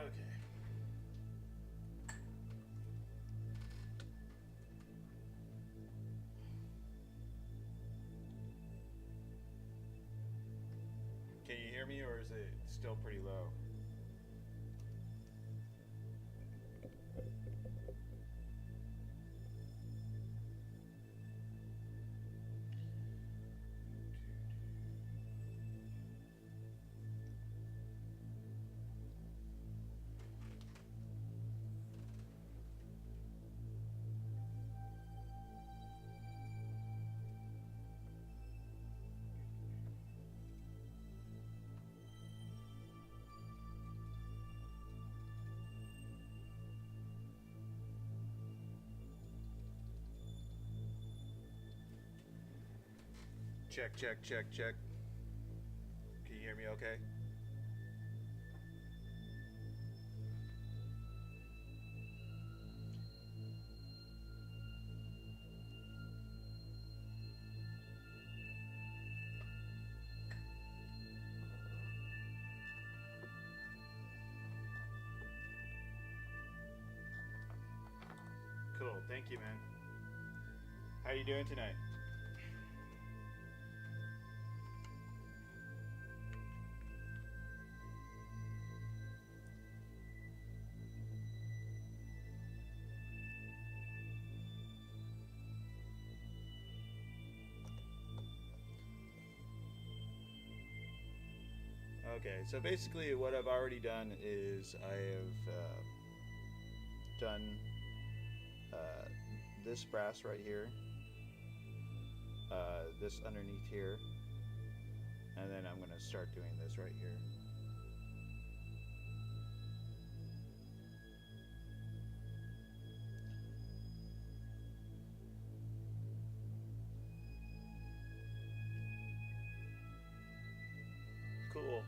Okay. Can you hear me, or is it still pretty low? Check, check, check, check. Can you hear me okay? Cool, thank you, man. How you doing tonight? Okay, so basically what I've already done is I have done uh, this brass right here, this underneath here, and then I'm going to start doing this right here. Cool.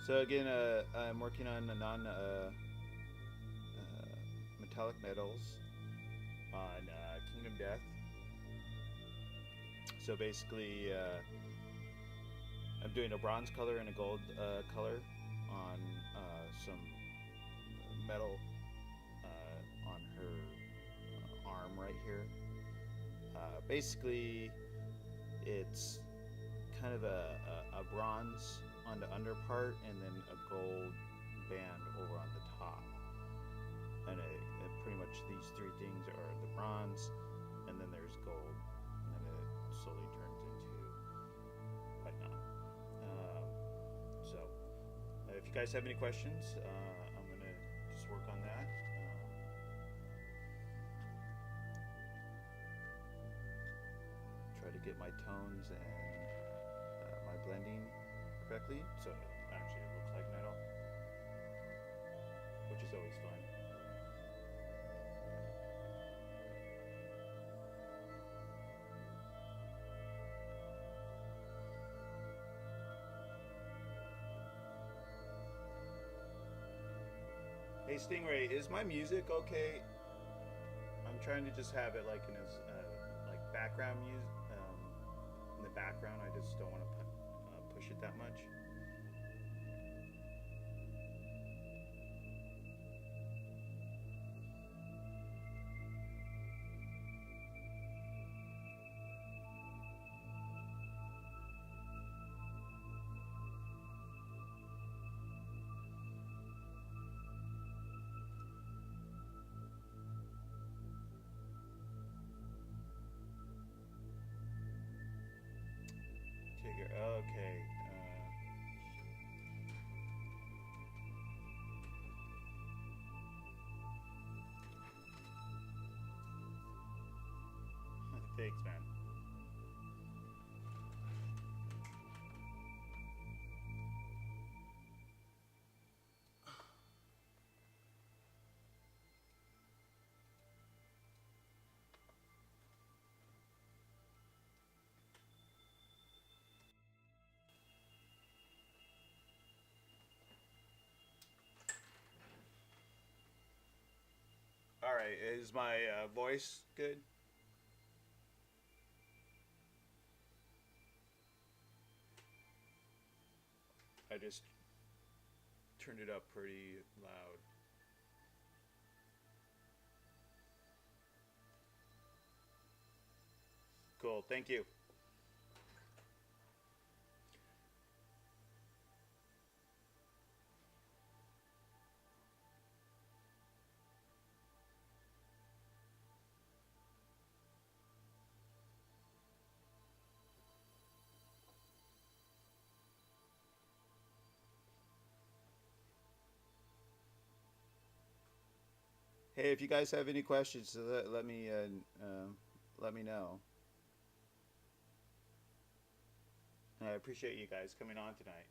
So again, I'm working on a metallic metals on Kingdom Death. So basically, I'm doing a bronze color and a gold color on some metal on her arm right here. Basically, it's kind of a bronze on the under part and then a gold band over on the top. And pretty much these three things are the bronze, and then there's gold, and then it slowly turns into whatnot. So, if you guys have any questions, I'm going to just work on that. Try to get my tones and my blending correctly, so actually it looks like metal, which is always fun. Hey Stingray, is my music okay? I'm trying to just have it like in his like background music. In the background, I just don't want to push it that much. Okay. Thanks, man. All right, is my voice good? I just turned it up pretty loud. Cool. Thank you. Hey, if you guys have any questions, let me know. I appreciate you guys coming on tonight.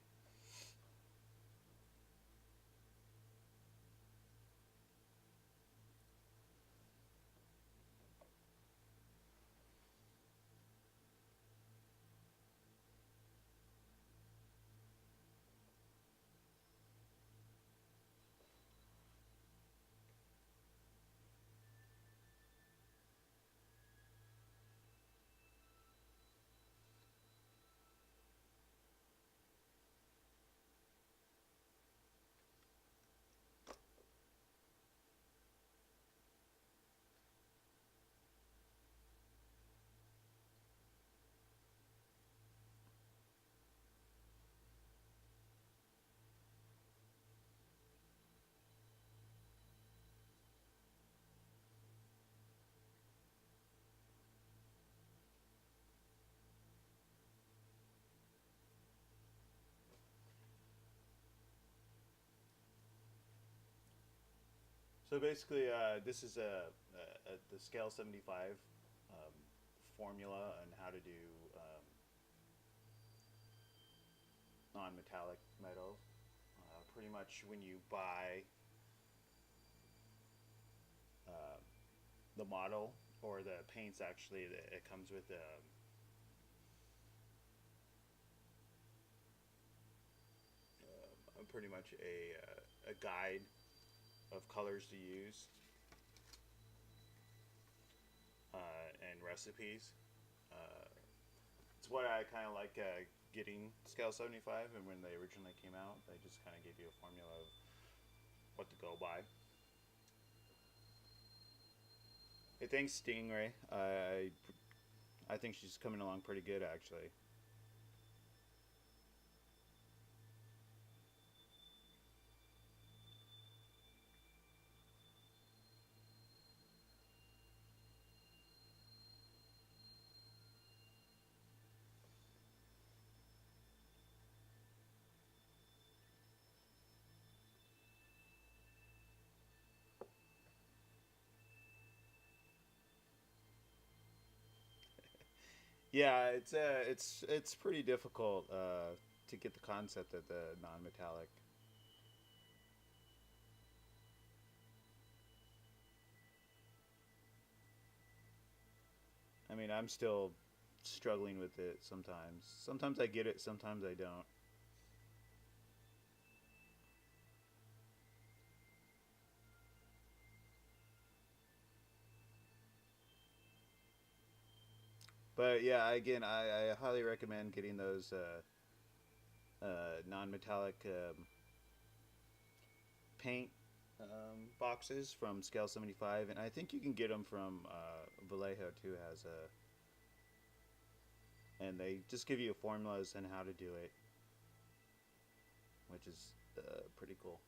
So basically, this is the scale 75 um, formula on how to do non-metallic metals. Pretty much when you buy uh, the model or the paints, actually, it comes with pretty much a guide of colors to use and recipes. Uh, it's what I kind of like getting Scale 75, and when they originally came out, they just kind of gave you a formula of what to go by. Hey, thanks, Stingray. I think she's coming along pretty good, actually. Yeah, it's pretty difficult to get the concept of the non-metallic. I mean, I'm still struggling with it sometimes. Sometimes I get it, sometimes I don't. But yeah, again, I highly recommend getting those non-metallic paint boxes from Scale 75, and I think you can get them from Vallejo too. Has and they just give you formulas and how to do it, which is pretty cool.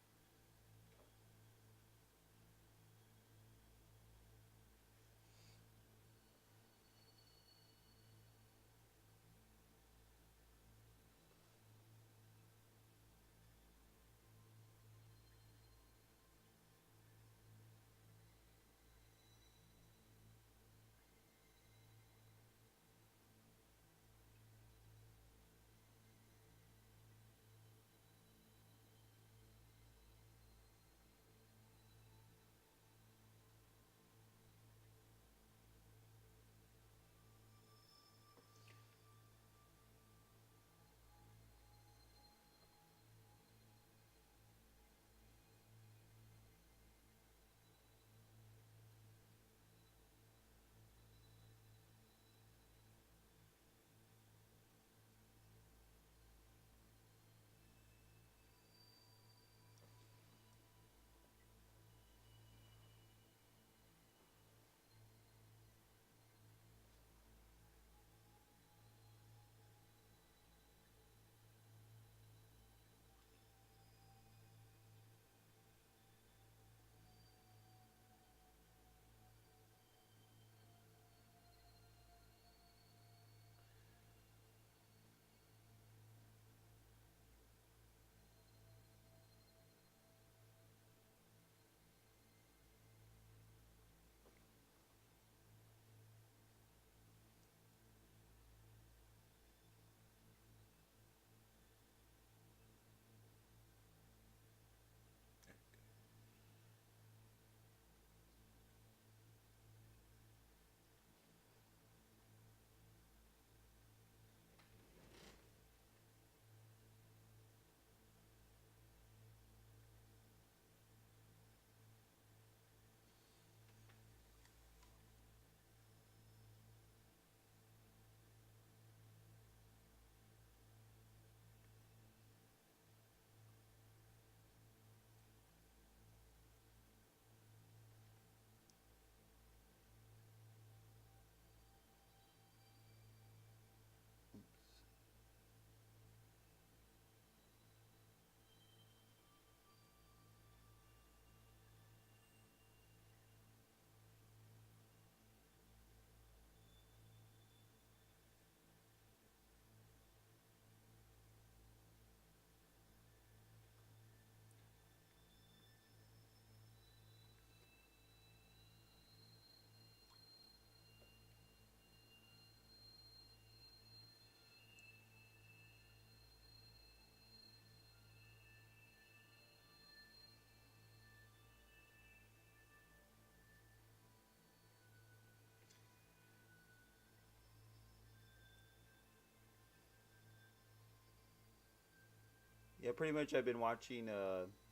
Yeah, pretty much. I've been watching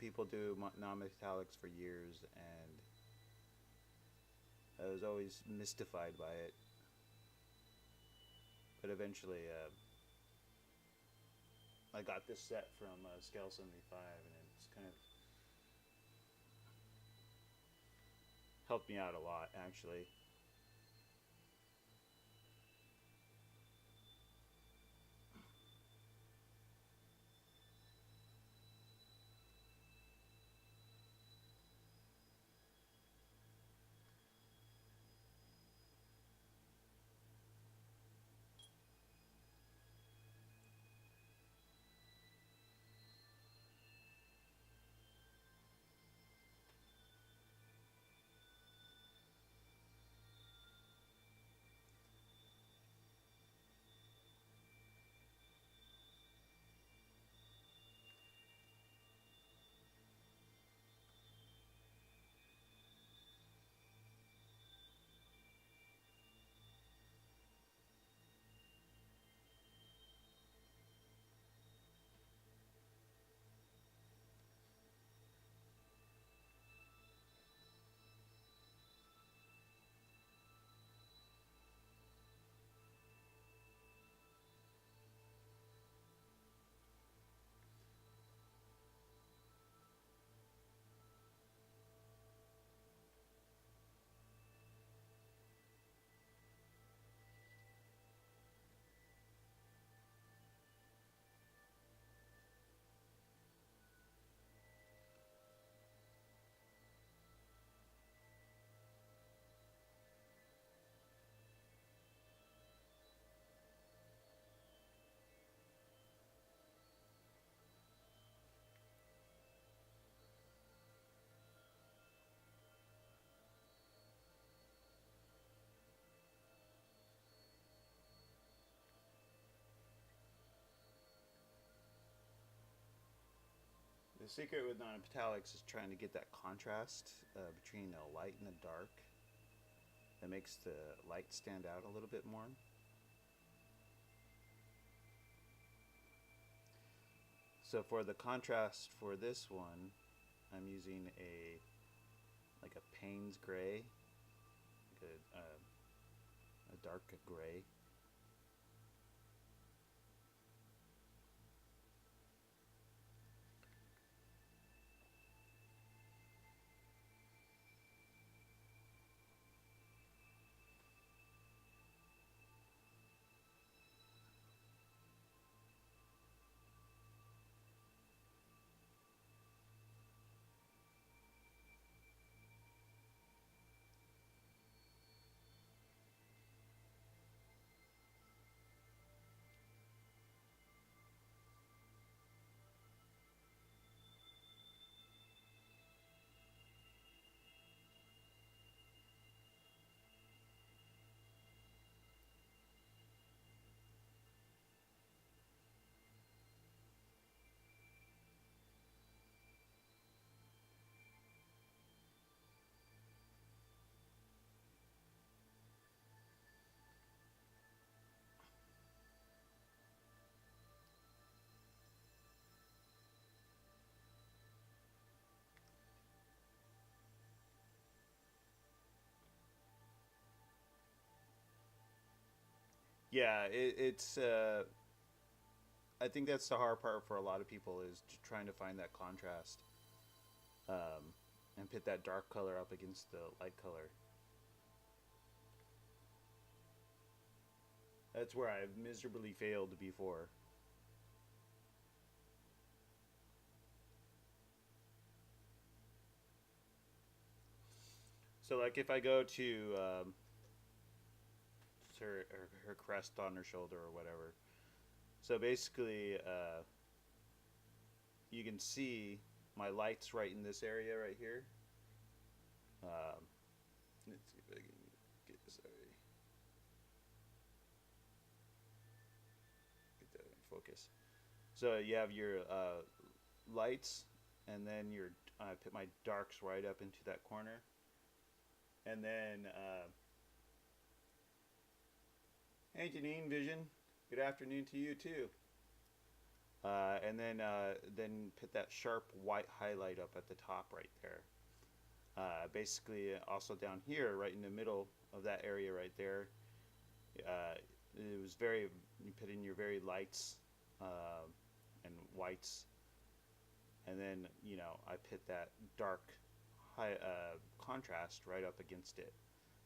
people do non-metallics for years, and I was always mystified by it. But eventually, I got this set from Scale 75, and it's kind of helped me out a lot, actually. The secret with non-metallics is trying to get that contrast between the light and the dark that makes the light stand out a little bit more. So for the contrast for this one, I'm using a Payne's gray, like a dark gray. Yeah, it's. I think that's the hard part for a lot of people is trying to find that contrast, um, and put that dark color up against the light color. That's where I've miserably failed before. So, like, if I go to her crest on her shoulder or whatever, so basically, you can see my lights right in this area right here. Um, let's see if I can get this. Get that in focus. So you have your lights, and then your I put my darks right up into that corner, and then hey Janine Vision, good afternoon to you too. And then put that sharp white highlight up at the top right there. Basically, also down here, right in the middle of that area right there, it was very, you put in your very lights uh, and whites, and then I put that dark high contrast right up against it,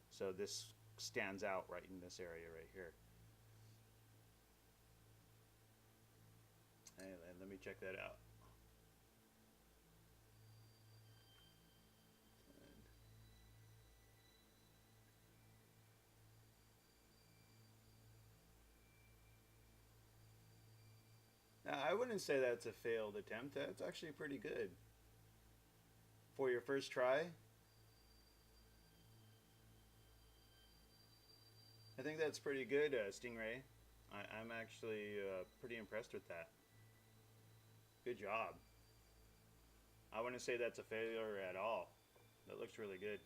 so this stands out right in this area right here. And let me check that out. Now, I wouldn't say that's a failed attempt. That's actually pretty good for your first try. I think that's pretty good, Stingray. I'm actually pretty impressed with that. Good job. I wouldn't say that's a failure at all. That looks really good.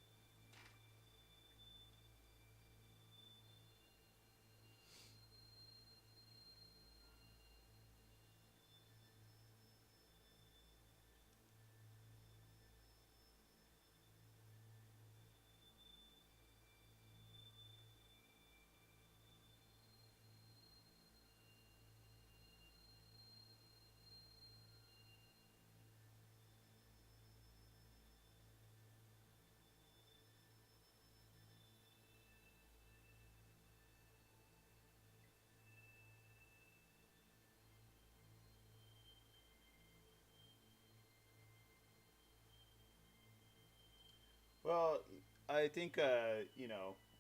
Well, I think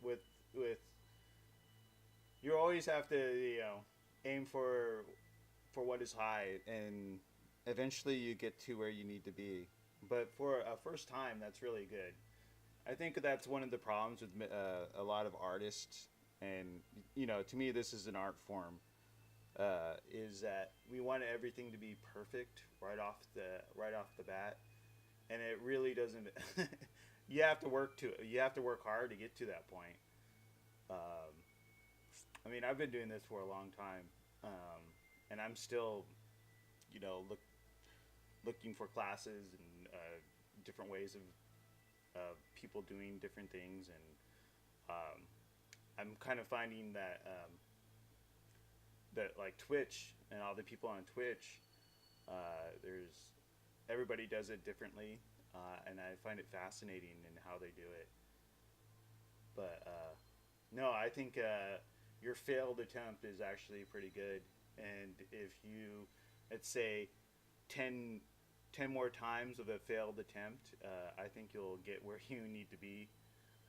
with you always have to aim for what is high, and eventually you get to where you need to be. But for a first time, that's really good. I think that's one of the problems with a lot of artists, and to me, this is an art form. Is that we want everything to be perfect right off the bat, and it really doesn't. You have to work hard to get to that point. Um, I mean, I've been doing this for a long time, and I'm still, looking for classes and different ways of people doing different things, and um, I'm kind of finding that like Twitch and all the people on Twitch, there's everybody does it differently, and I find it fascinating in how they do it. But no, I think your failed attempt is actually pretty good, and if you, let's say, 10, 10 more times of a failed attempt, I think you'll get where you need to be.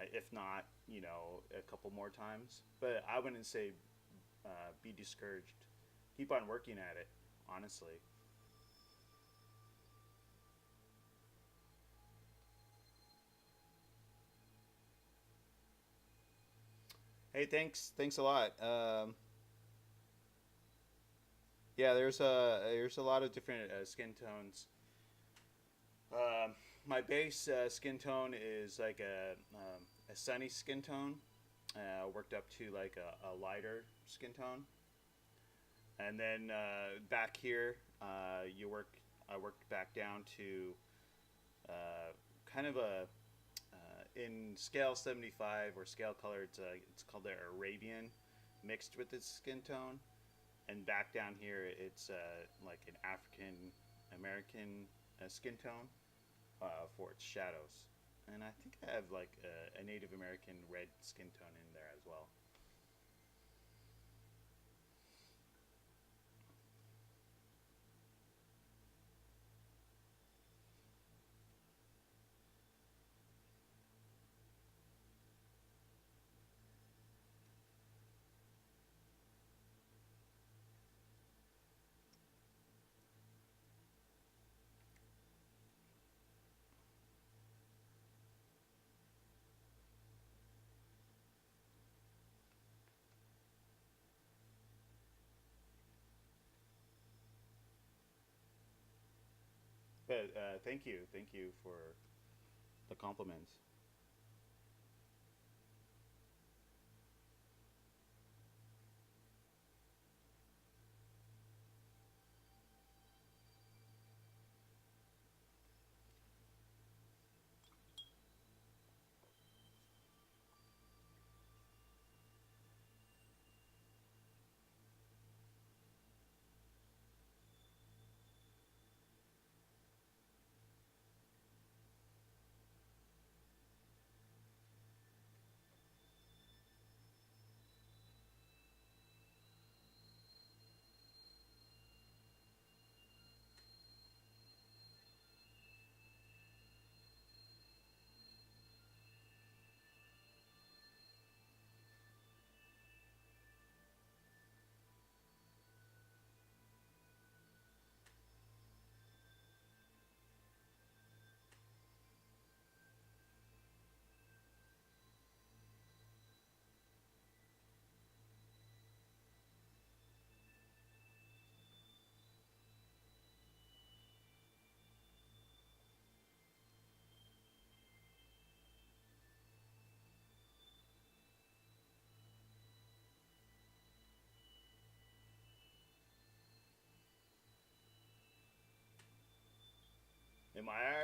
If not, a couple more times. But I wouldn't say be discouraged. Keep on working at it, honestly. Hey, thanks a lot. Yeah, there's a lot of different skin tones. My base skin tone is like a sunny skin tone, worked up to like a lighter skin tone, and then back here, I worked back down to kind of a in scale 75 or scale color. It's called the Arabian, mixed with its skin tone, and back down here, it's like an African American skin tone for its shadows. And I think I have like a Native American red skin tone in there as well. But thank you for the compliments.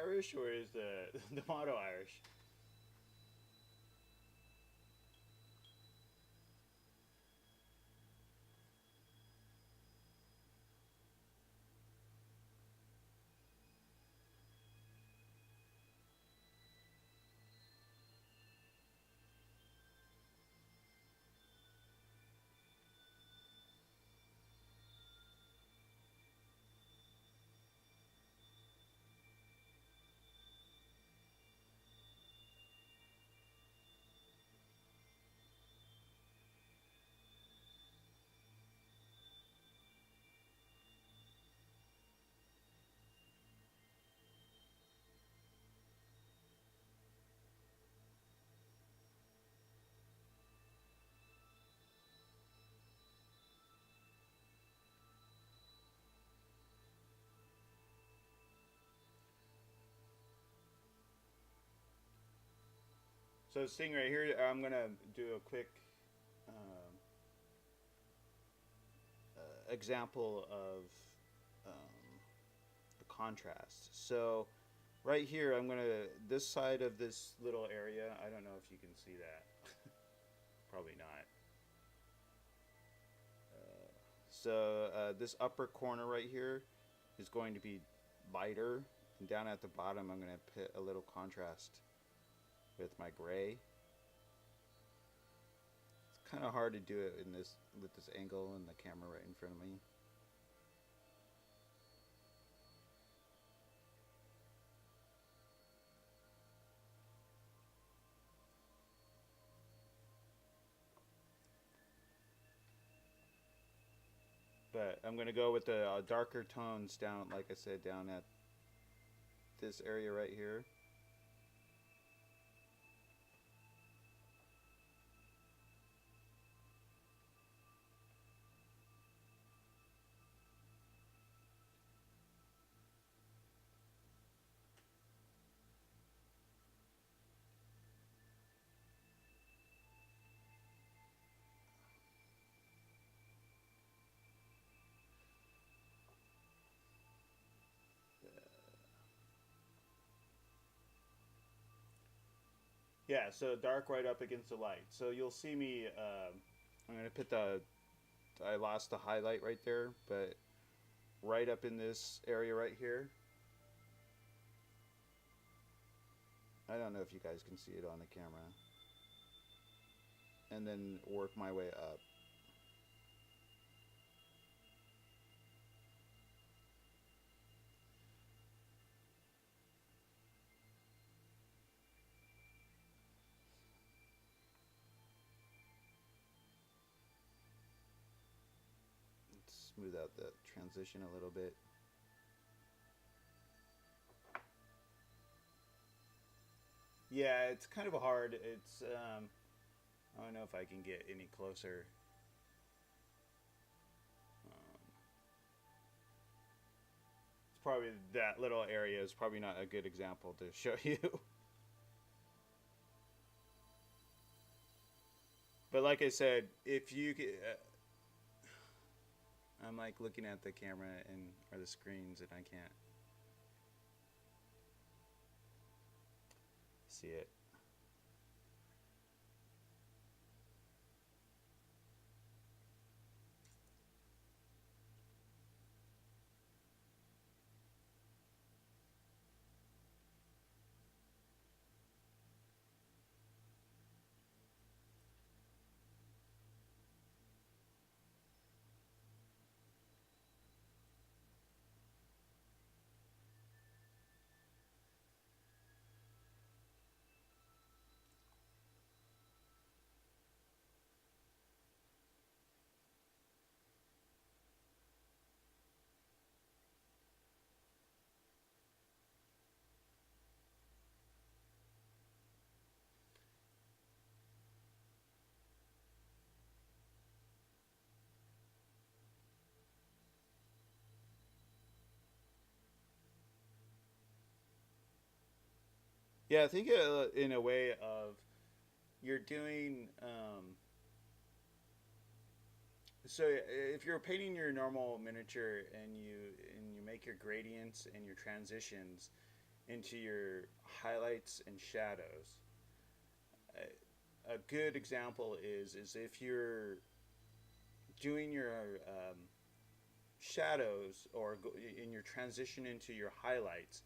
Irish or is the the motto Irish? So seeing right here, I'm gonna do a quick um, example of the contrast. So right here, I'm gonna this side of this little area. I don't know if you can see that. Probably not. This upper corner right here is going to be lighter, and down at the bottom, I'm gonna put a little contrast with my gray. It's kind of hard to do it in this with this angle and the camera right in front of me. But I'm gonna go with the darker tones down, like I said, down at this area right here. Yeah, so dark right up against the light. So you'll see me. I'm gonna put the. I lost the highlight right there, but right up in this area right here. I don't know if you guys can see it on the camera. And then work my way up. Let's smooth out the transition a little bit. Yeah, it's kind of hard. I don't know if I can get any closer. It's probably that little area is probably not a good example to show you. But like I said, if you I'm like looking at the camera and or the screens and I can't see it. Yeah, I think in a way of you're doing so if you're painting your normal miniature and you make your gradients and your transitions, into your highlights and shadows. A good example is if you're doing your shadows or in your transition into your highlights,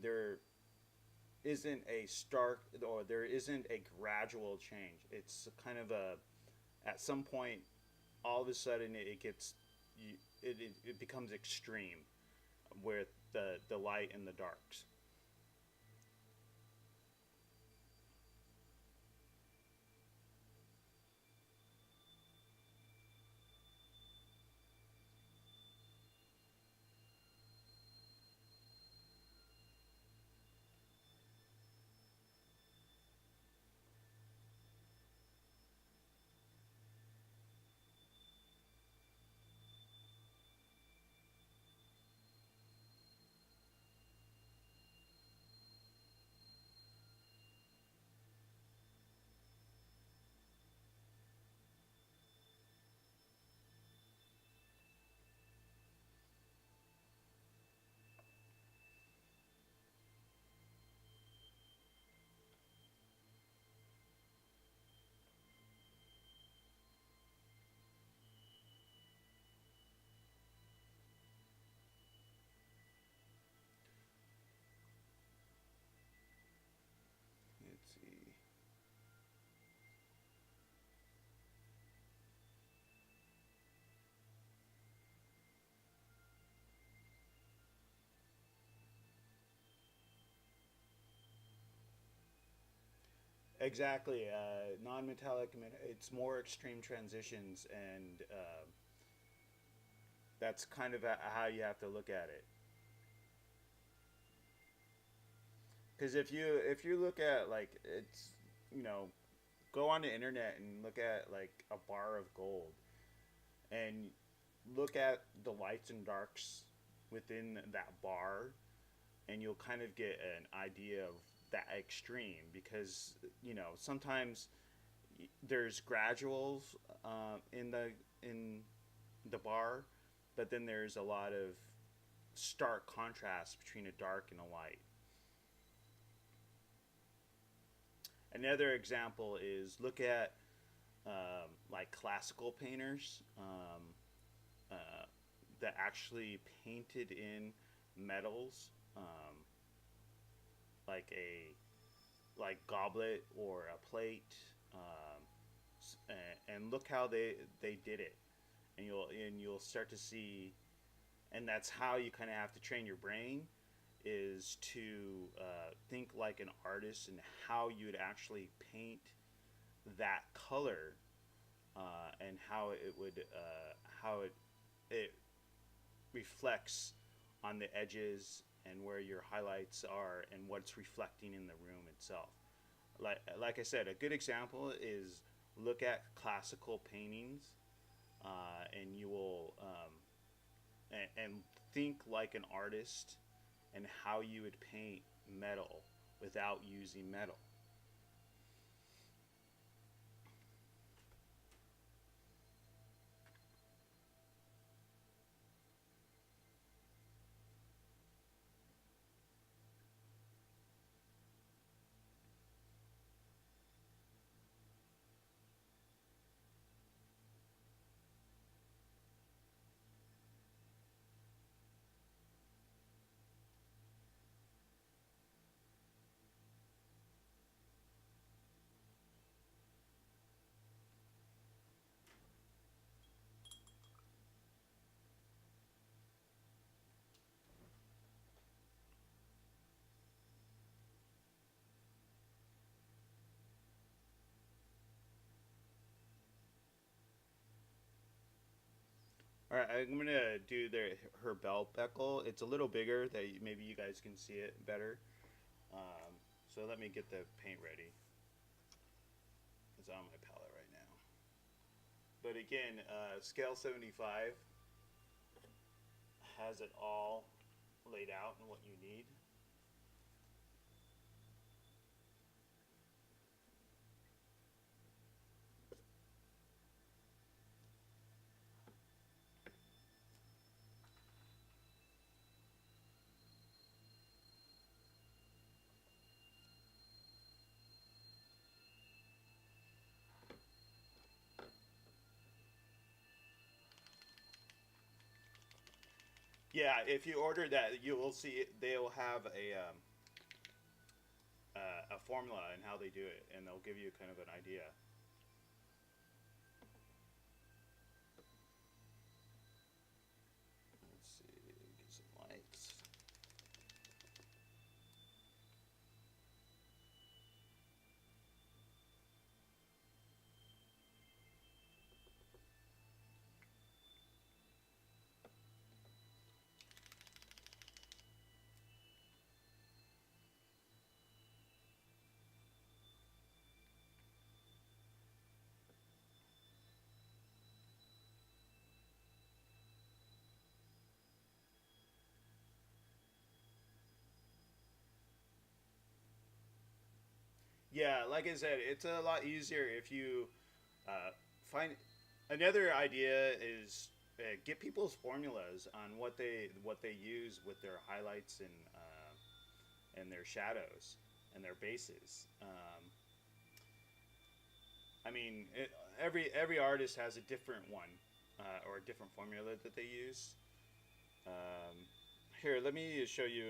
there isn't a stark or there isn't a gradual change. It's kind of a at some point, all of a sudden it gets it becomes extreme with the light and the darks. Let's see. Exactly. Non-metallic. It's more extreme transitions, and that's kind of how you have to look at it. Because if you look at like it's you know go on the internet and look at like a bar of gold and look at the lights and darks within that bar, and you'll kind of get an idea of that extreme because sometimes there's graduals in the bar, but then there's a lot of stark contrast between a dark and a light. Another example is look at like classical painters that actually painted in metals, like a like goblet or a plate, and look how they did it, and you'll start to see, and that's how you kind of have to train your brain is to think like an artist and how you'd actually paint that color, and how it would how it reflects on the edges and where your highlights are and what's reflecting in the room itself. Like I said, a good example is look at classical paintings, and you will and think like an artist and how you would paint metal without using metal. All right, I'm gonna do her belt buckle. It's a little bigger that maybe you guys can see it better. So let me get the paint ready. It's on my palette right now. But again, scale 75 has it all laid out and what you need. Yeah, if you order that, you will see they'll have a formula and how they do it, and they'll give you kind of an idea. Let's see, get some lights. Yeah, like I said, it's a lot easier if you uh, find. Another idea is get people's formulas on what they use with their highlights and their shadows and their bases. I mean, every artist has a different one or a different formula that they use. Um, Here, let me show you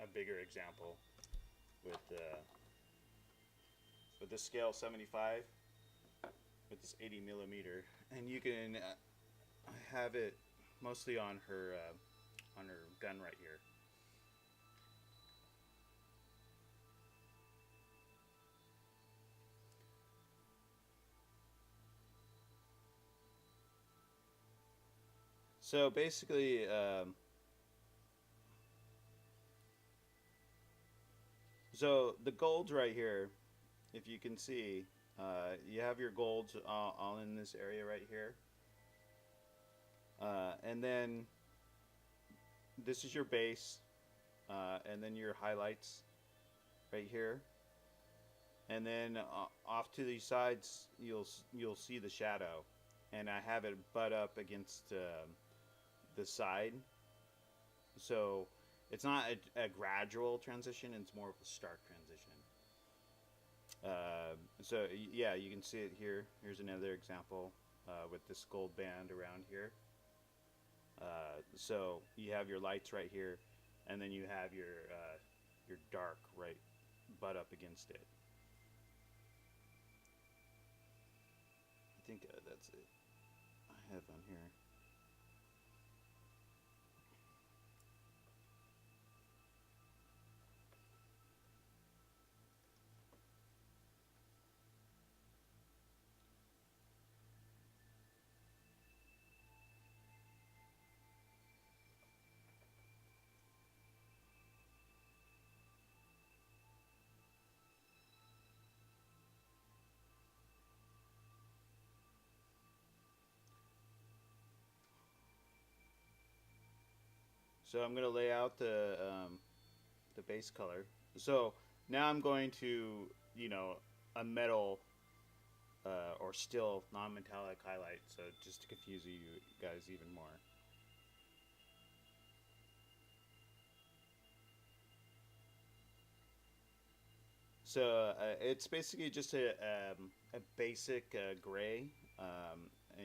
a bigger example with the scale 75 with this 80 millimeter, and you can have it mostly on her gun right here. So basically, so the golds right here, if you can see, you have your golds all in this area right here, and then this is your base, and then your highlights right here, and then off to the sides you'll see the shadow, and I have it butt up against the side, so it's not a gradual transition; it's more of a stark transition. So yeah, you can see it here. Here's another example with this gold band around here. So you have your lights right here, and then you have your dark right butt up against it. I think that's it. I have on here. So I'm gonna lay out the base color. So now I'm going to a metal or still non-metallic highlight. So just to confuse you guys even more. So it's basically just a basic gray.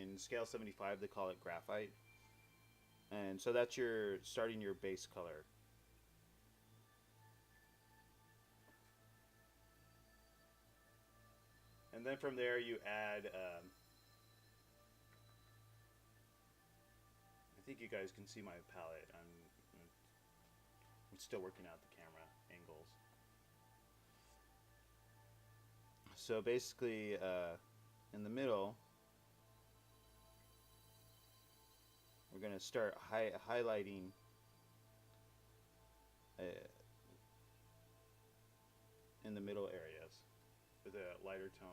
In scale 75, they call it graphite. And so that's your starting your base color. And then from there you add. I think you guys can see my palette. I'm still working out the camera angles. So basically, in the middle, we're going to start highlighting uh, in the middle areas with a lighter tone.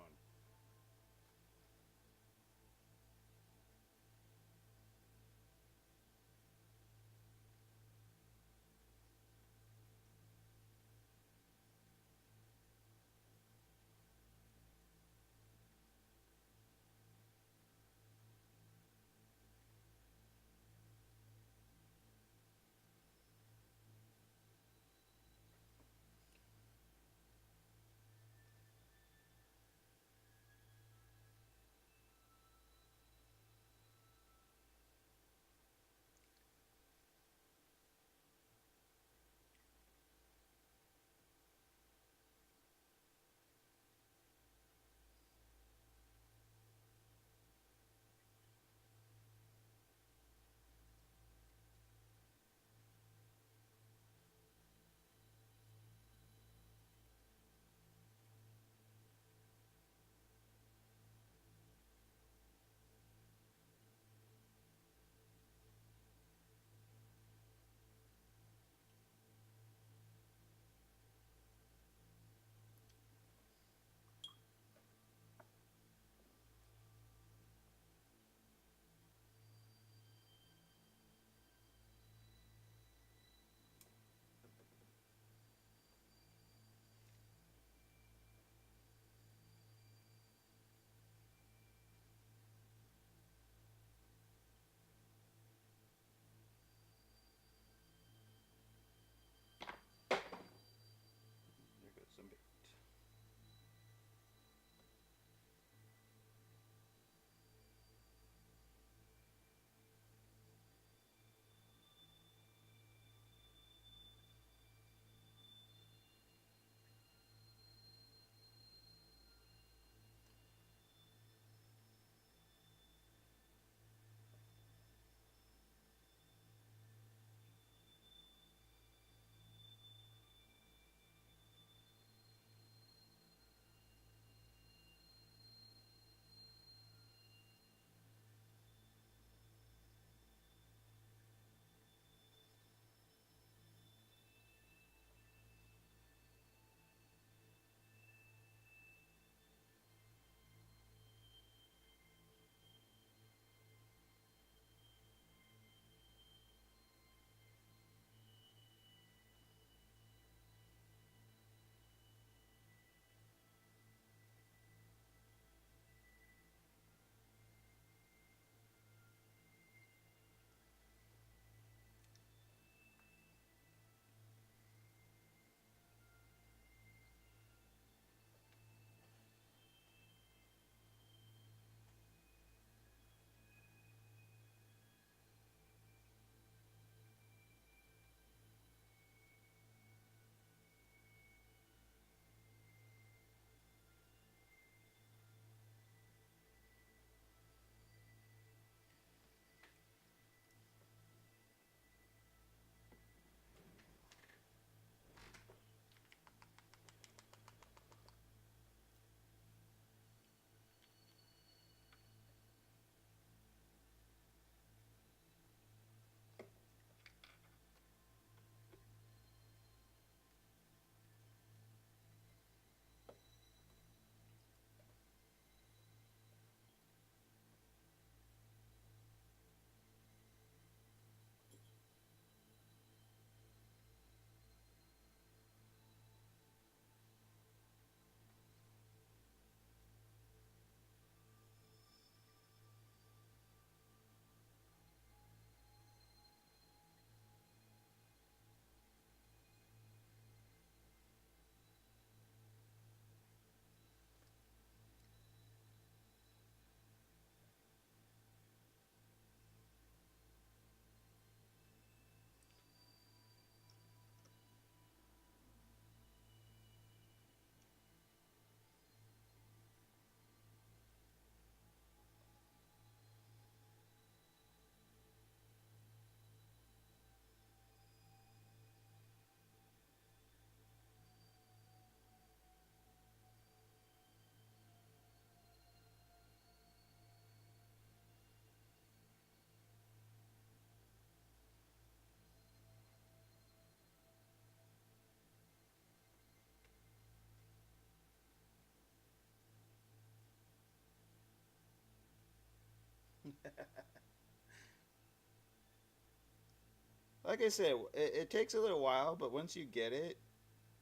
Like I said, it takes a little while, but once you get it,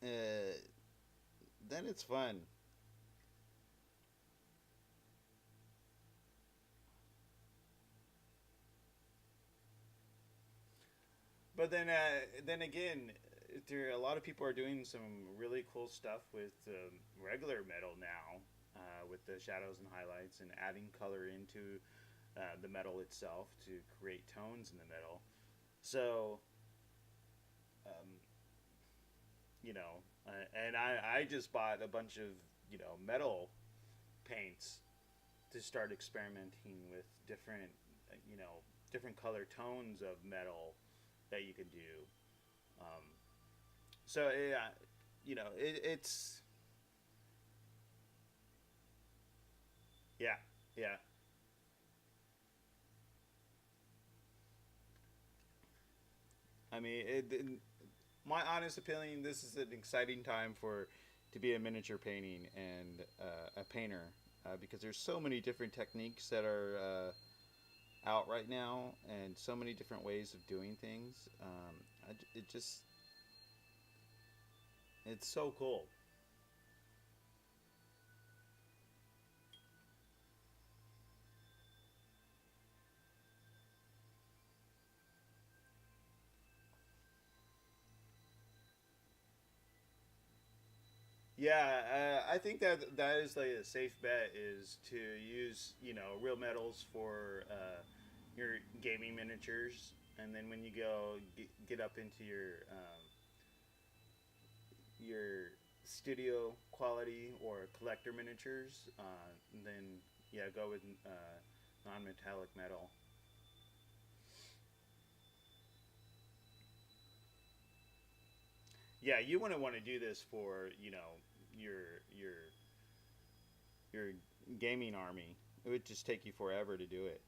uh, then it's fun. But then again, there a lot of people are doing some really cool stuff with regular metal now, with the shadows and highlights, and adding color into the metal itself to create tones in the metal. So, um, and I just bought a bunch of metal paints to start experimenting with different different color tones of metal that you can do. Um, so yeah, it's yeah, yeah. I mean, my honest opinion, this is an exciting time for to be a miniature painting and a painter, because there's so many different techniques that are out right now, and so many different ways of doing things. It just it's so cool. Yeah, I think that that is like a safe bet is to use real metals for your gaming miniatures, and then when you get up into your studio quality or collector miniatures, then yeah, go with non-metallic metal. Yeah, you wouldn't want to do this for your your your gaming army. It would just take you forever to do it.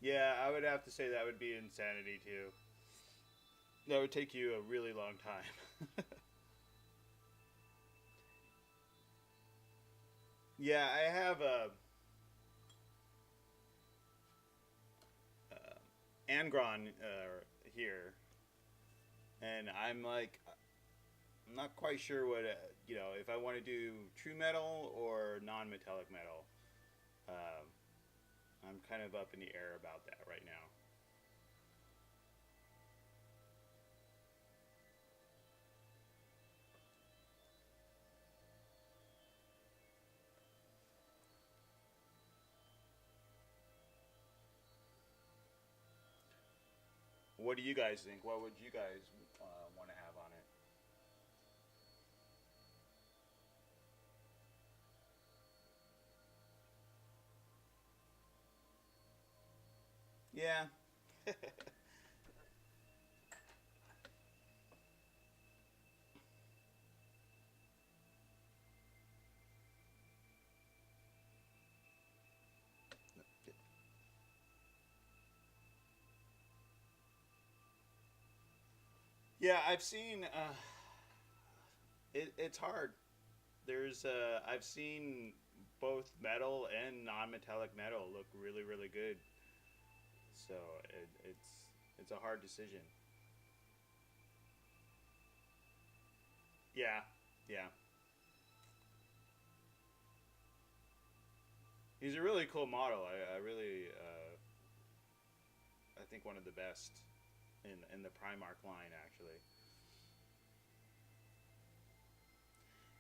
Yeah, I would have to say that would be insanity too. That would take you a really long time. Yeah, I have Angron here, and I'm like, I'm not quite sure what if I want to do true metal or non-metallic metal. Um, I'm kind of up in the air about that right now. What do you guys think? What would you guys want to have on it? Yeah, yeah. I've seen. It's hard. I've seen both metal and non-metallic metal look really really good. So it's a hard decision. Yeah, yeah. He's a really cool model. I really I think one of the best in the Primark line actually.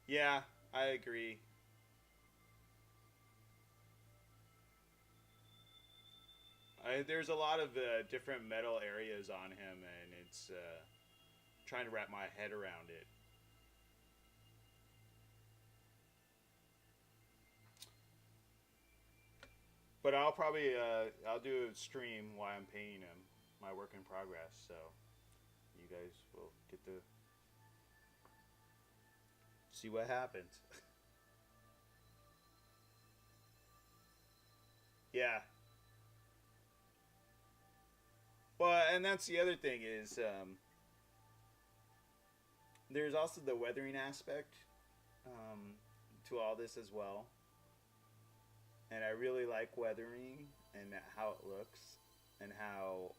Yeah, I agree. There's a lot of different metal areas on him, and it's trying to wrap my head around it. But I'll probably I'll do a stream while I'm painting him, my work in progress. So you guys will get to see what happens. Yeah. Well, and that's the other thing is there's also the weathering aspect to all this as well, and I really like weathering and how it looks and how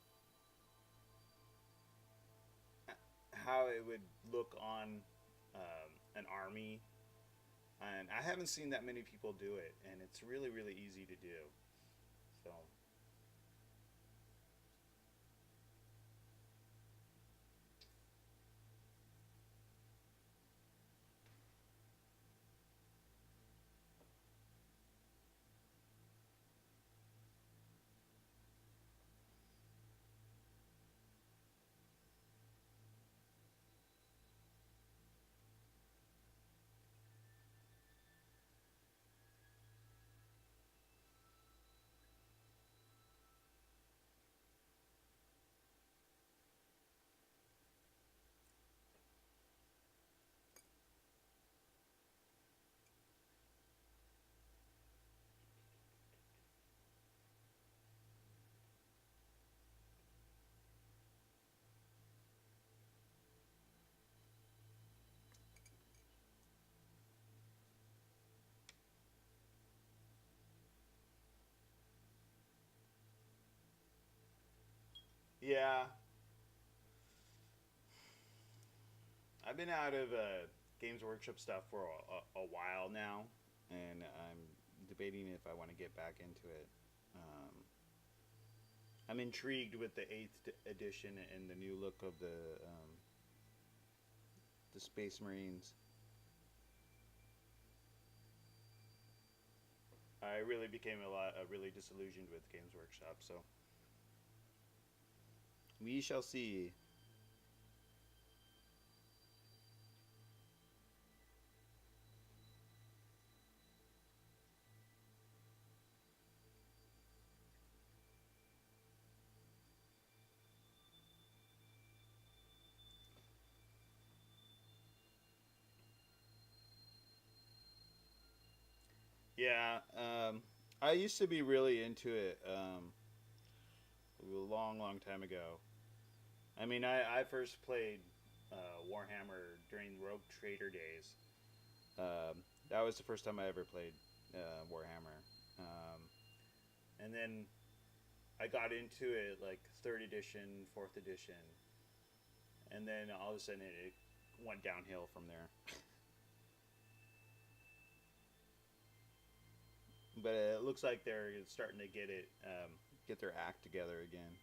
it would look on an army. And I haven't seen that many people do it, and it's really really easy to do. So yeah, I've been out of Games Workshop stuff for a while now, and I'm debating if I want to get back into it. Um, I'm intrigued with the eighth edition and the new look of the Space Marines. I really became really disillusioned with Games Workshop, so we shall see. Yeah, I used to be really into it a long, long time ago. I mean, I first played Warhammer during Rogue Trader days. That was the first time I ever played Warhammer. And then I got into it like third edition, fourth edition, and then all of a sudden it went downhill from there. But it looks like they're starting to get their act together again.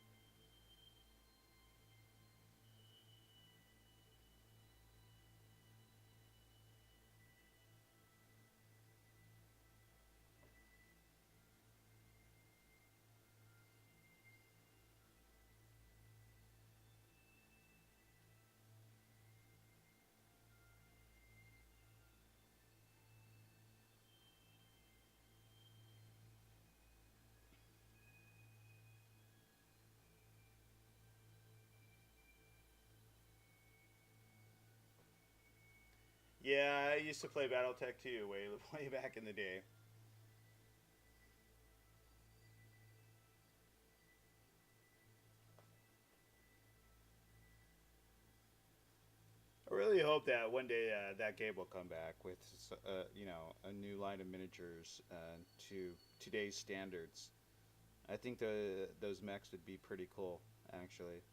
Yeah, I used to play BattleTech too, way back in the day. I really hope that one day that game will come back with a new line of miniatures to today's standards. I think those mechs would be pretty cool, actually.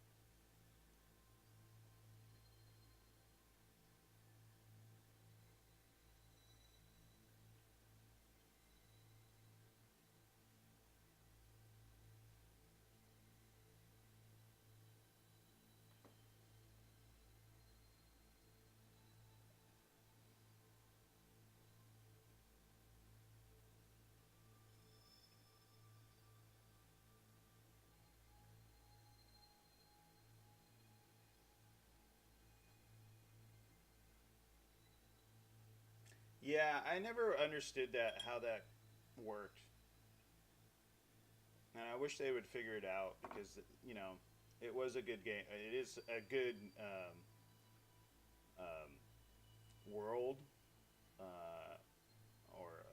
Yeah, I never understood that how that worked. And I wish they would figure it out because it was a good game. It is a good um, world, uh, or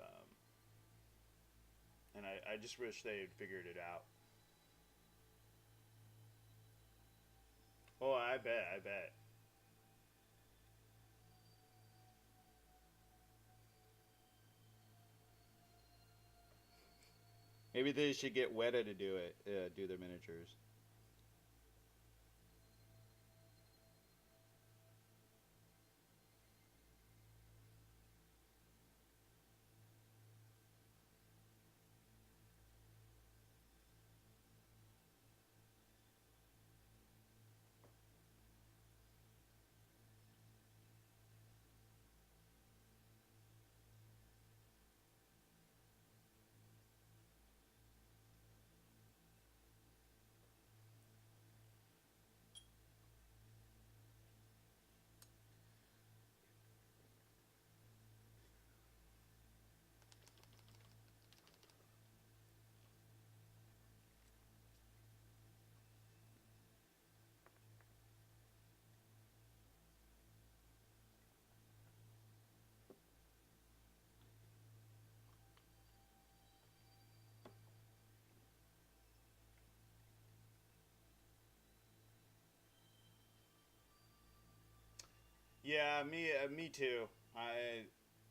and I just wish they had figured it out. Oh, I bet, I bet. Maybe they should get Weta to do it, do their miniatures. Yeah, me too.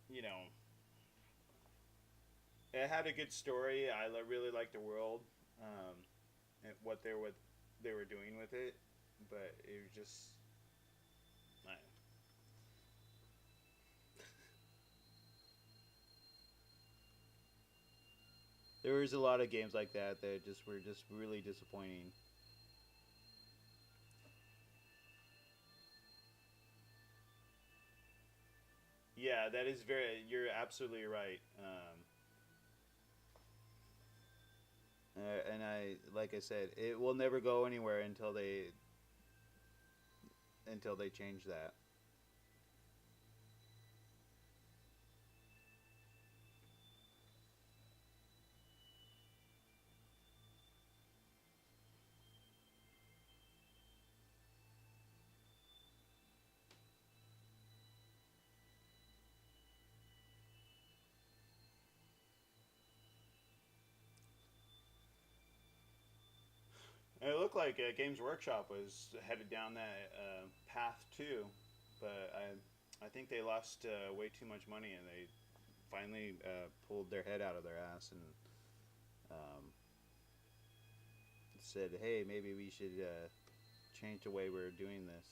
You know, it had a good story. Really liked the world, and what they were doing with it, but it was just. I, there was a lot of games like that that just were just really disappointing. Yeah, that is very. You're absolutely right. And like I said, it will never go anywhere until they change that. And it looked like Games Workshop was headed down that path too, but I think they lost way too much money and they finally pulled their head out of their ass and um, said, "Hey, maybe we should change the way we're doing this."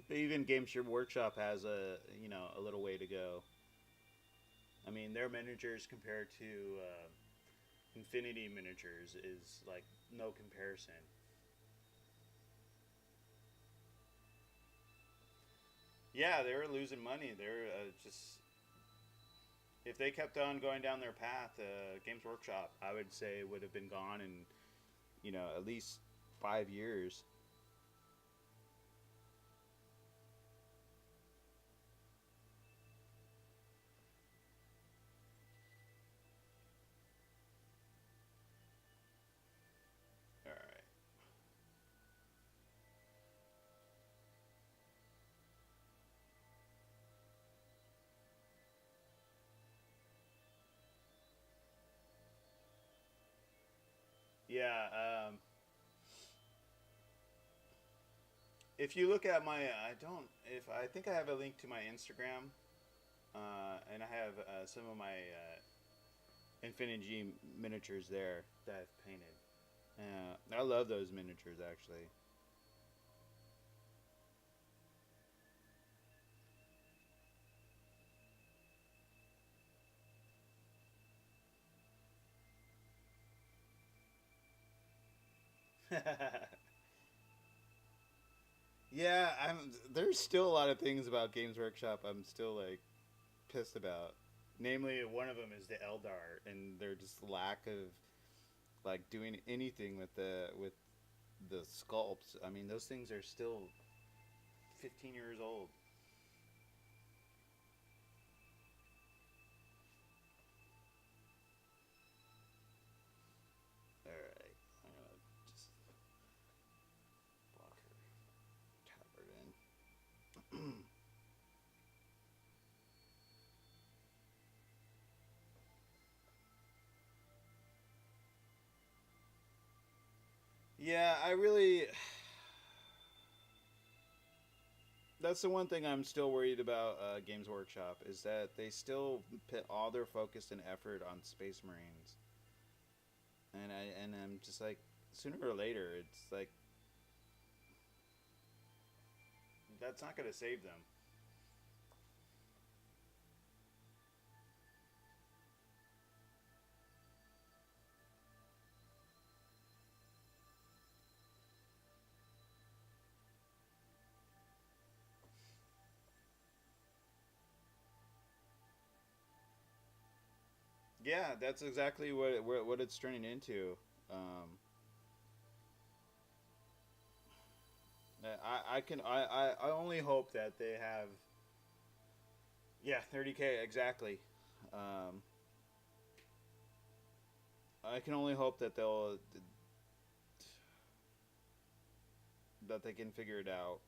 But even Games Workshop has a little way to go. I mean, their miniatures compared to Infinity miniatures is like no comparison. Yeah, they were losing money. They're just if they kept on going down their path, Games Workshop, I would say, would have been gone in at least 5 years. All right. Yeah. If you look at my, I don't. If I think I have a link to my Instagram, and I have some of my Infinity miniatures there that I've painted. I love those miniatures actually. Yeah, I'm. There's still a lot of things about Games Workshop I'm still like pissed about. Namely, one of them is the Eldar, and their just lack of like doing anything with the sculpts. I mean, those things are still 15 years old. All right, I'm gonna just block her tabard in. Yeah, I really. That's the one thing I'm still worried about. Games Workshop is that they still put all their focus and effort on Space Marines, and I'm just like, sooner or later, it's like that's not going to save them. Yeah, that's exactly what it's turning into. Um, I only hope that they have, yeah, 30K exactly. Um, I can only hope that they can figure it out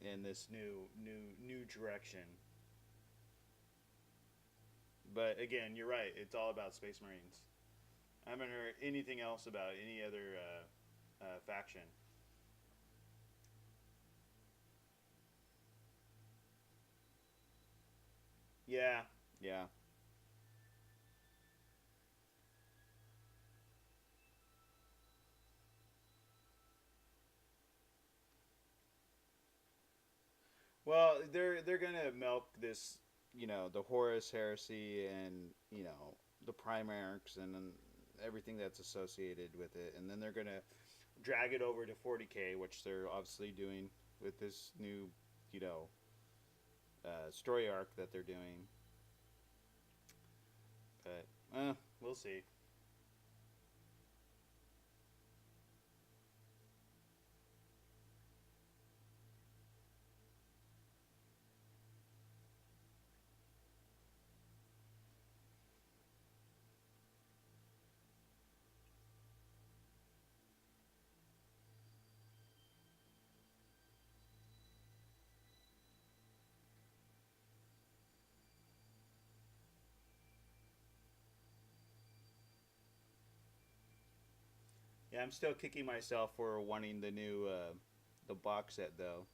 in this new direction. But again, you're right. It's all about Space Marines. I haven't heard anything else about any other faction. Yeah, yeah. Well, they're gonna milk this, the Horus Heresy and the Primarchs and then everything that's associated with it, and then they're gonna drag it over to 40K, which they're obviously doing with this new, you know, story arc that they're doing. But we'll see. Yeah, I'm still kicking myself for wanting the box set though.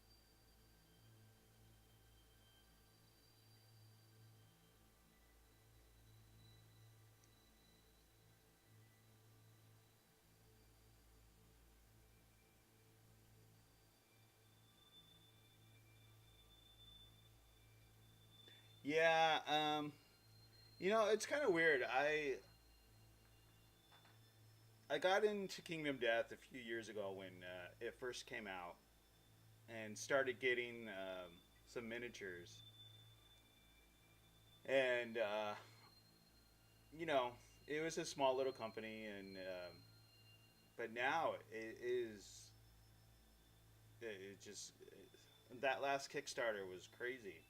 Yeah, it's kind of weird. I got into Kingdom Death a few years ago when it first came out, and started getting some miniatures, and you know, it was a small little company, and but now it just that last Kickstarter was crazy.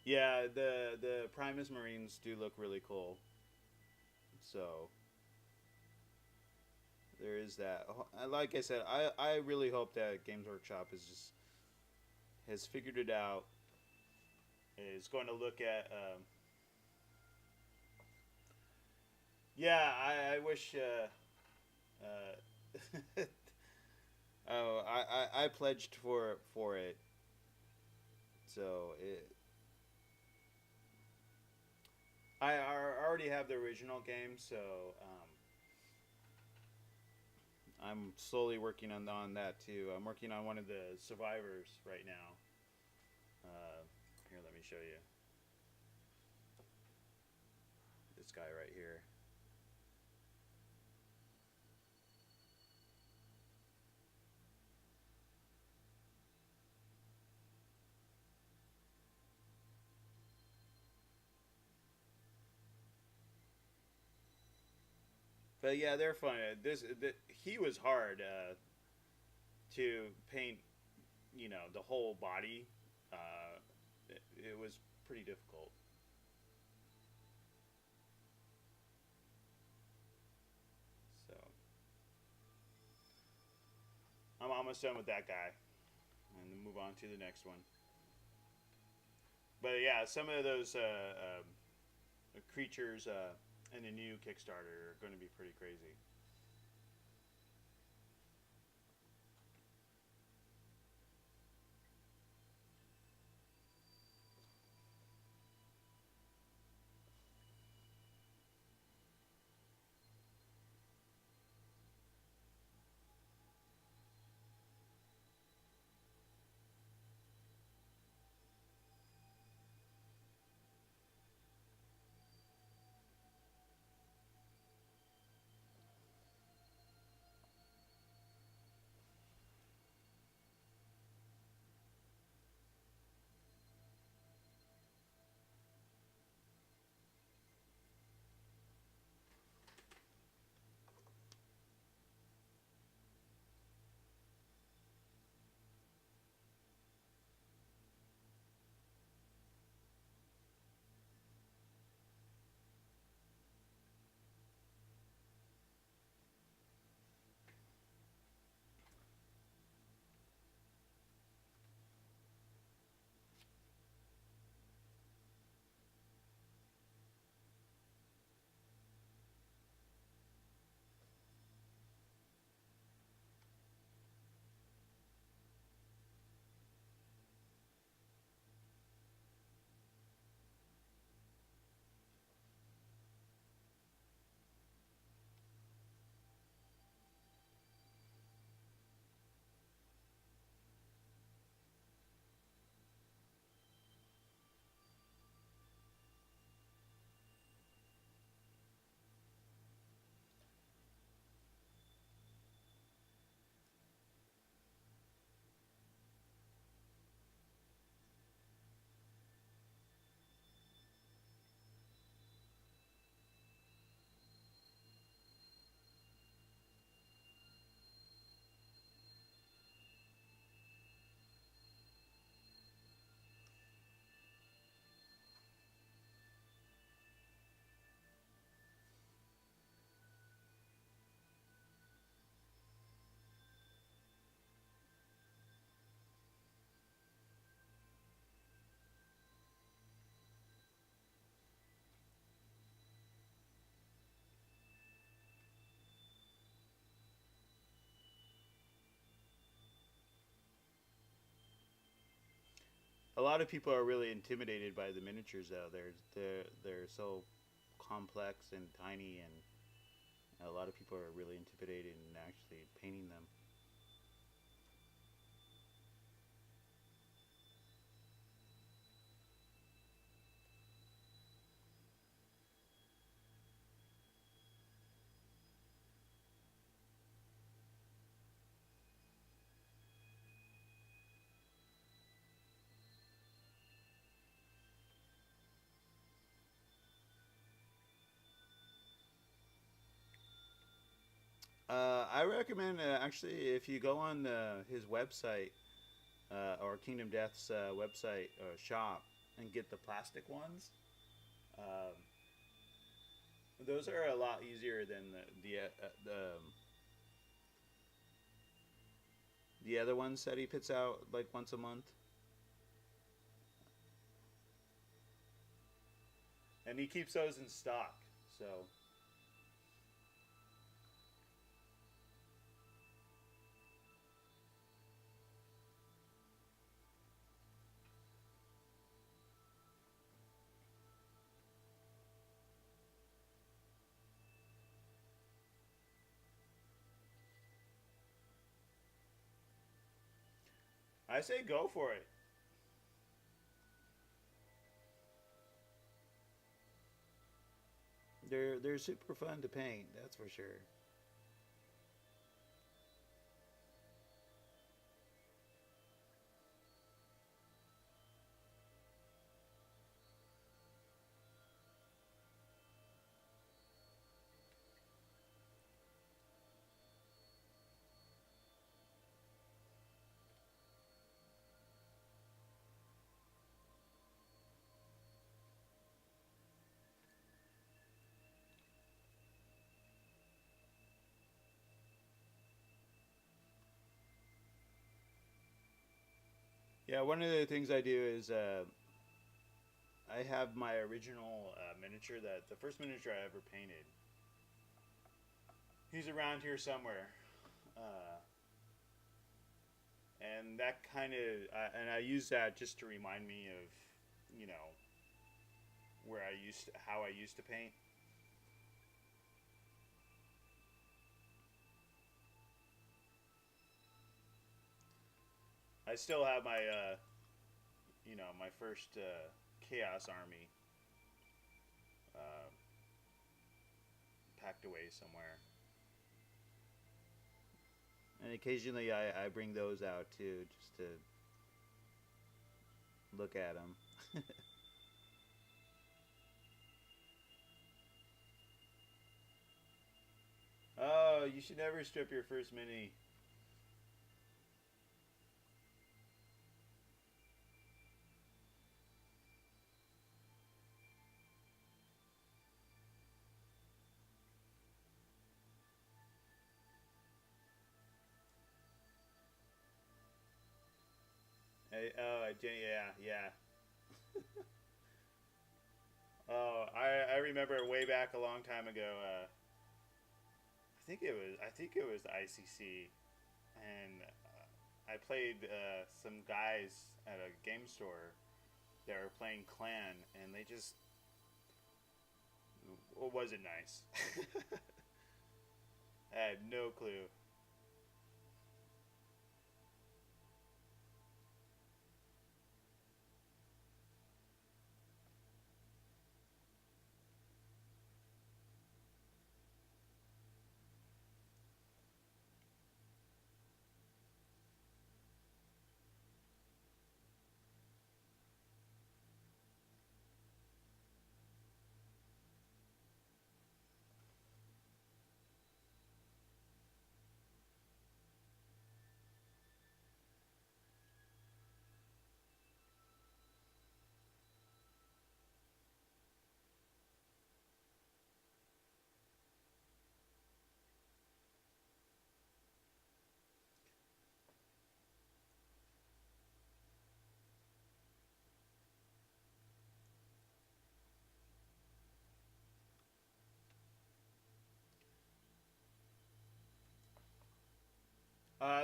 Yeah, the Primus Marines do look really cool. So there is that. Like I said, I really hope that Games Workshop has figured it out. Is going to look at. Yeah, I wish. Oh, I pledged for it. So I already have the original game, so I'm slowly working on that too. I'm working on one of the survivors right now. Here, let me show you. this guy right here. But yeah, they're fun. He was hard to paint. You know, the whole body. It was pretty difficult. So I'm almost done with that guy, and then move on to the next one. But yeah, some of those creatures in the new Kickstarter are going to be pretty crazy. A lot of people are really intimidated by the miniatures, though. They're so complex and tiny, and a lot of people are really intimidated in actually painting them. I recommend actually if you go on his website or Kingdom Death's website shop and get the plastic ones. Um, those are a lot easier than the other ones that he puts out like once a month. And he keeps those in stock. So I say go for it. They're super fun to paint. That's for sure. Yeah, one of the things I do is I have my original miniature, that the first miniature I ever painted. He's around here somewhere, uh, and that kind of and I use that just to remind me of, you know, how I used to paint. I still have my my first chaos army uh, packed away somewhere. And occasionally I bring those out too, just to look at them. Oh, you should never strip your first mini. Yeah, yeah. Oh, I remember way back a long time ago. I think it was the ICC, and I played some guys at a game store that were playing Clan, and they just it wasn't nice. I had no clue.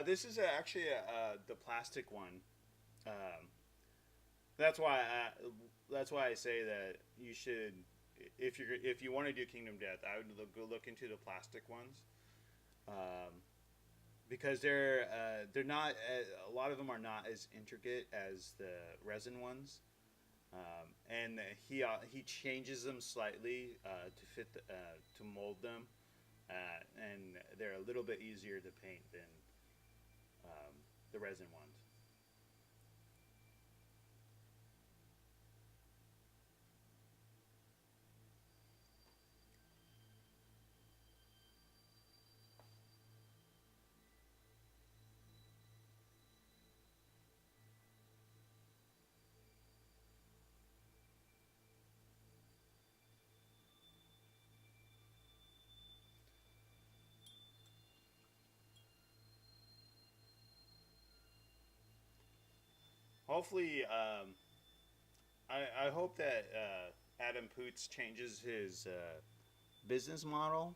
This is actually the plastic one. Um, that's why that's why I say that you should, if you want to do Kingdom Death, I would go look into the plastic ones, um, because they're not a lot of them are not as intricate as the resin ones, and he changes them slightly to mold them, and they're a little bit easier to paint than the resin ones. Hopefully, I hope that Adam Poots changes his business model,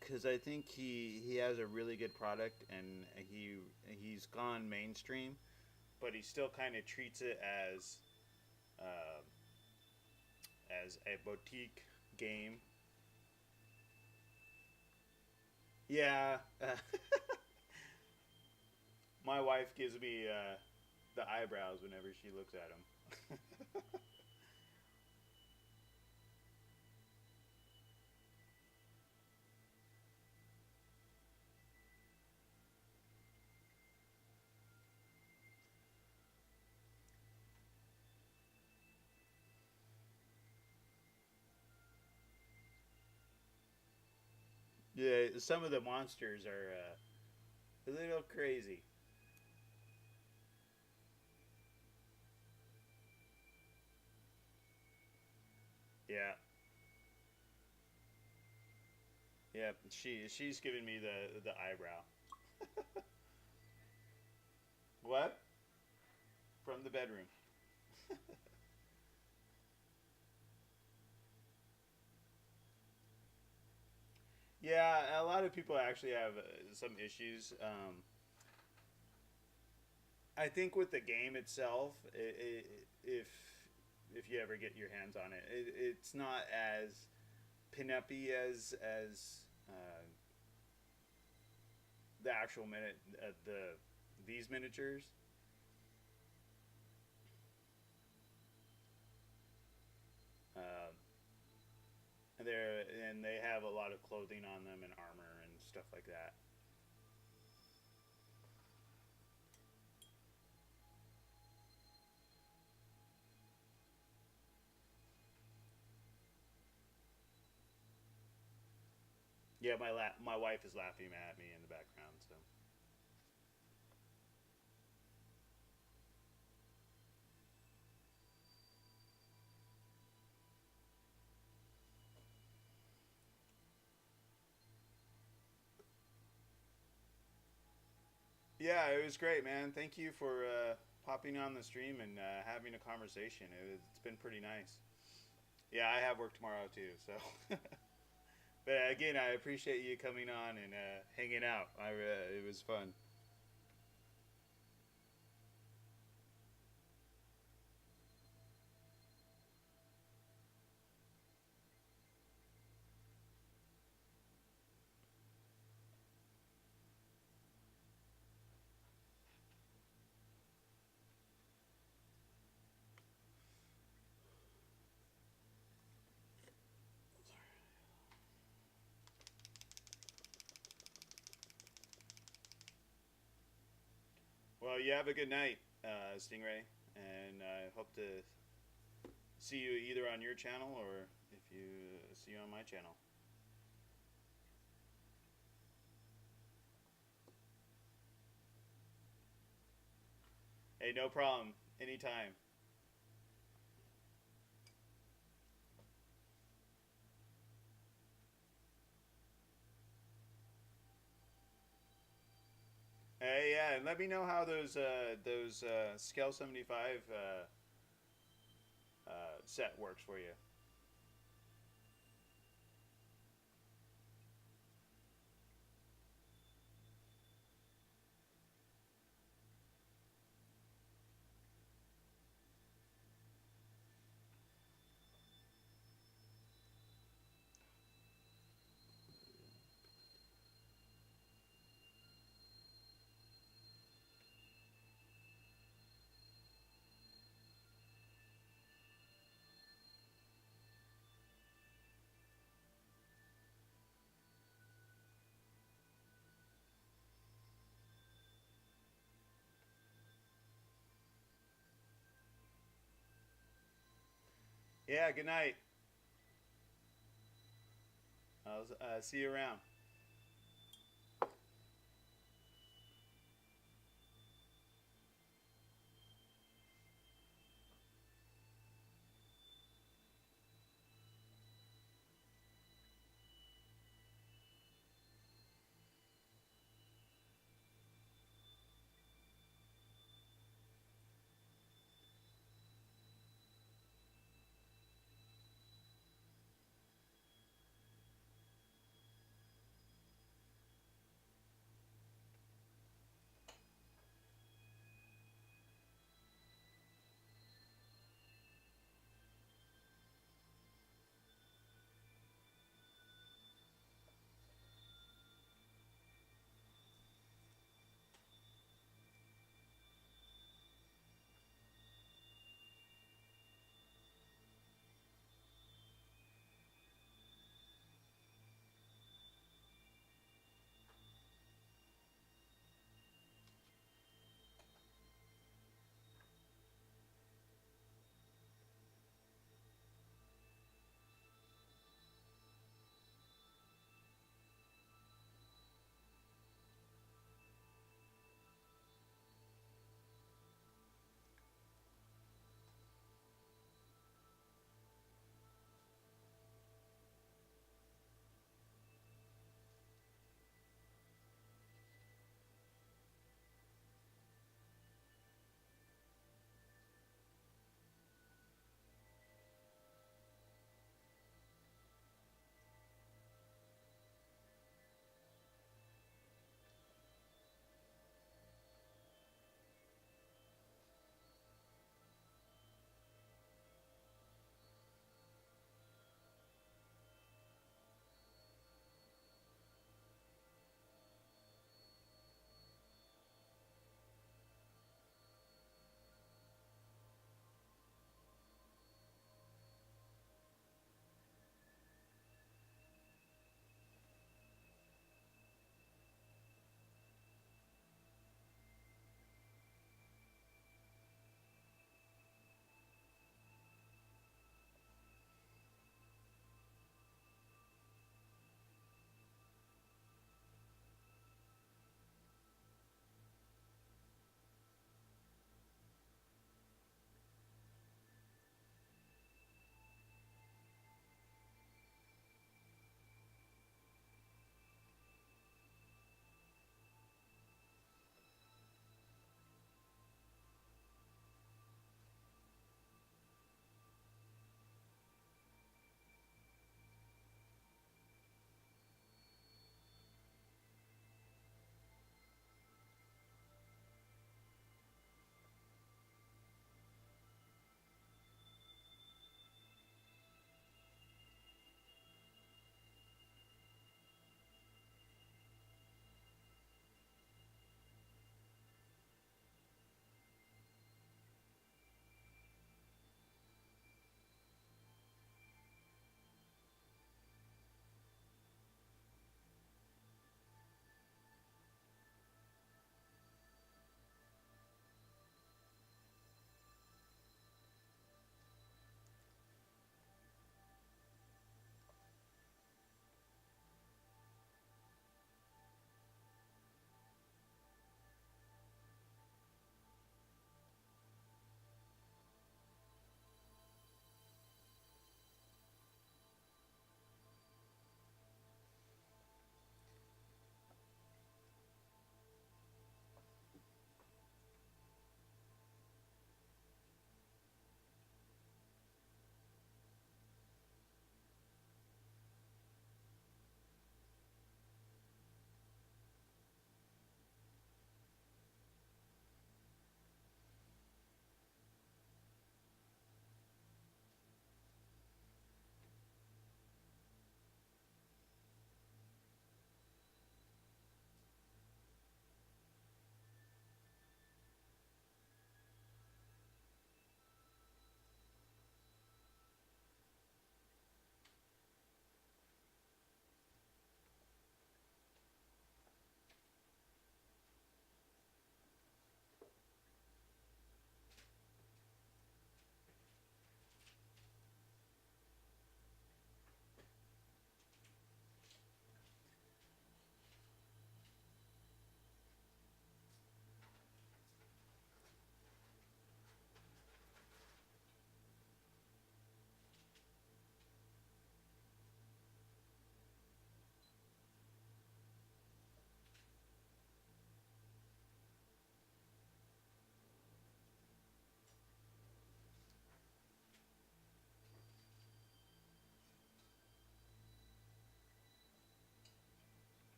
because I think he has a really good product, and he's gone mainstream, but he still kind of treats it uh, as a boutique game. Yeah, my wife gives me the eyebrows whenever she looks at him. Yeah, some of the monsters are a little crazy. Yeah, yeah. She's giving me the eyebrow. What? From the bedroom. Yeah, a lot of people actually have some issues. I think with the game itself, if you ever get your hands on it, it's not as pinup-y as the actual minute these miniatures. Uh, and they have a lot of clothing on them and armor and stuff like that. Yeah, my wife is laughing at me in the background. So yeah, it was great, man. Thank you for popping on the stream and having a conversation. It's been pretty nice. Yeah, I have work tomorrow too. So, but again, I appreciate you coming on and hanging out. It was fun. Well, you have a good night, Stingray, and I hope to see you either on your channel or if you see you on my channel. Hey, no problem. Anytime. Hey, yeah, and let me know how those Scale 75 set works for you. Yeah, good night. I'll see you around.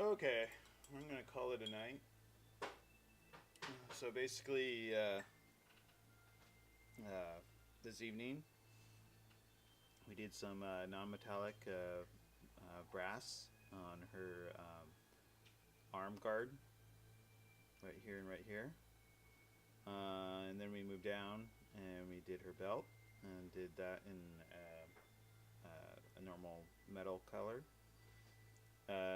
Okay, I'm gonna call it a night. So basically, this evening we did some non-metallic brass on her arm guard, right here and right here. And then we moved down and we did her belt and did that in a normal metal color.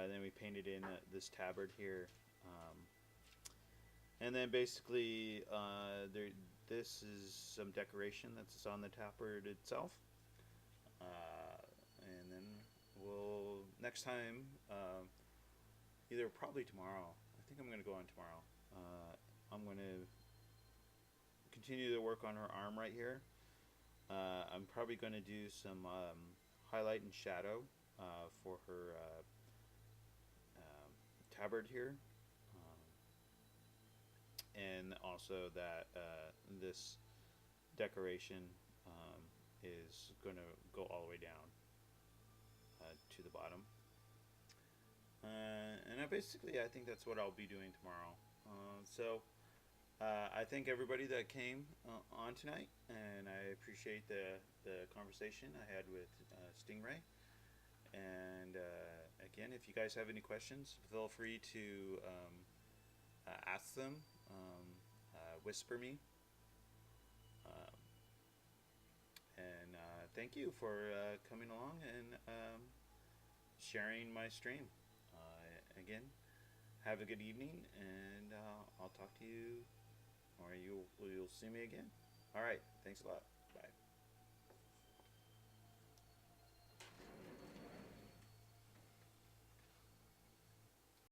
Then we painted in this tabard here. And then basically, this is some decoration that's on the tabard itself. And then we'll, next time, either probably tomorrow. I think I'm going to go on tomorrow. I'm going to continue to work on her arm right here. I'm probably going to do some highlight and shadow for her tabard here, and also that this decoration is going to go all the way down to the bottom. And I think that's what I'll be doing tomorrow. I thank everybody that came on tonight, and I appreciate the conversation I had with Stingray. And again, if you guys have any questions, feel free to ask them, whisper me. And thank you for coming along and sharing my stream. Again, have a good evening, and I'll talk to you, or you'll see me again. All right, thanks a lot. Bye.